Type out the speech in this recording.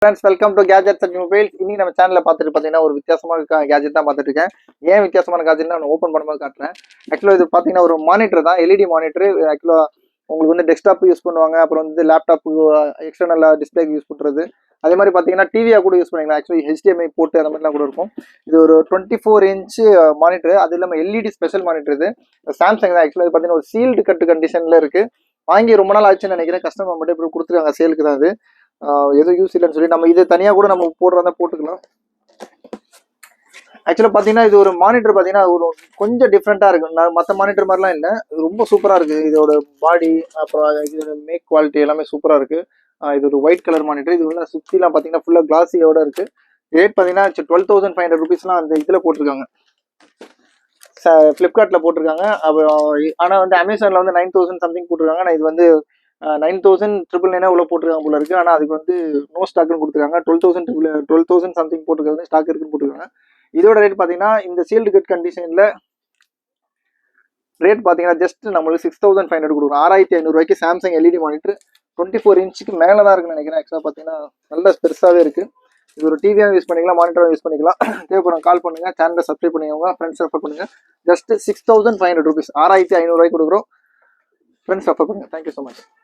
Friends welcome to gadgets and mobiles. இன்னைக்கு நம்ம சேனலில் பார்த்துட்டு பார்த்தீங்கன்னா ஒரு வித்தியாசமான கேஜெட் தான் பார்த்துட்டு இருக்கேன். ஏன் வித்தியாசமான கேஜெட்னா நான் ஓப்பன் பண்ணும்போது காட்டுறேன். ஆக்சுவலாக இது பார்த்தீங்கன்னா ஒரு மானிட்டர் தான், எல்இடி மானிட்டர். ஆக்சுவலாக உங்களுக்கு வந்து டெஸ்க்டாப் யூஸ் பண்ணுவாங்க, அப்புறம் வந்து லேப்டாப்பு எக்ஸ்டர்னல் டிஸ்பிளேக்கு யூஸ் பண்ணுறது. அதே மாதிரி பார்த்தீங்கன்னா டிவியாக கூட யூஸ் பண்ணிக்கலாம். ஆக்சுவலி HDMI போட்டு அந்த மாதிரிலாம் கூட இருக்கும். இது ஒரு 24 இன்ச்சு மானிட்டர், அது இல்லாமல் எல்இடி ஸ்பெஷல் மானிட்டர். இது சாம்சங் தான். ஆக்சுவலாக இது பார்த்தீங்கன்னா ஒரு சீல்டு கட்டு கண்டிஷனில் இருக்குது. வாங்கி ரொம்ப நாள் ஆச்சுன்னு நினைக்கிறேன். கஸ்டமர் மட்டும் இப்படி கொடுத்துருக்காங்க, சேலுக்கு தான் அது. எதுவும் யூஸ் இல்லைன்னு சொல்லி நம்ம இது தனியாக கூட நம்ம போடுறதா போட்டுக்கலாம். ஆக்சுவலாக பார்த்தீங்கன்னா இது ஒரு மானிட்டர் பார்த்தீங்கன்னா ஒரு கொஞ்சம் டிஃப்ரெண்ட்டாக இருக்கு. மற்ற மானிட்டர் மாதிரிலாம் இல்லை, ரொம்ப சூப்பராக இருக்குது. இதோட பாடி அப்புறம் இதோட மேக் குவாலிட்டி எல்லாமே சூப்பராக இருக்குது. இது ஒரு ஒயிட் கலர் மானிட்டர். இது உள்ள சுற்றிலாம் பார்த்தீங்கன்னா ஃபுல்லாக கிளாஸியோட இருக்குது. ரேட் பார்த்தீங்கன்னா 12,500 rupeesலாம் அந்த இதில் போட்டிருக்காங்க, ஃப்ளிப்கார்ட்டில் போட்டிருக்காங்க. அப்புறம் ஆனால் வந்து அமேசானில் வந்து 9,000 சம்திங் போட்டிருக்காங்க. ஆனால் இது வந்து 9,999 உள்ள போட்டிருக்காங்க போல இருக்கு. ஆனால் அதுக்கு வந்து நோ ஸ்டாக்னு கொடுத்துருக்காங்க. 12,000 சம்திங் போட்டிருக்காங்க, ஸ்டாக் இருக்குன்னு போட்டிருக்காங்க. இதோட ரேட் பார்த்தீங்கன்னா இந்த சீல்டு கட் கண்டிஷனில் ரேட் பார்த்தீங்கன்னா ஜஸ்ட் நம்மளுக்கு 6,500 கொடுக்குறோம். 6,500 ரூபாய்க்கு சாம்சங் எல்இடி மானிட்டர் 24 இன்ச்சுக்கு மேலே தான் இருக்குன்னு நினைக்கிறேன். ஆக்சுவலாக பார்த்தீங்கன்னா நல்ல பெருசாகவே இருக்குது. இது ஒரு டிவியாக யூஸ் பண்ணிக்கலாம், மானிட்டராக யூஸ் பண்ணிக்கலாம். தேவைப்படும் கால் பண்ணுங்கள், சேனலை சப்ஸ்கிரைப் பண்ணிக்கோங்க, ஃப்ரெண்ட்ஸ் ரெஃபர் பண்ணுங்கள். ஜஸ்ட் 6,500 rupees, 6,500 ரூபாய்க்கு கொடுக்குறோம். ஃப்ரெண்ட்ஸ் ரெஃபர் பண்ணுங்கள். Thank you so much.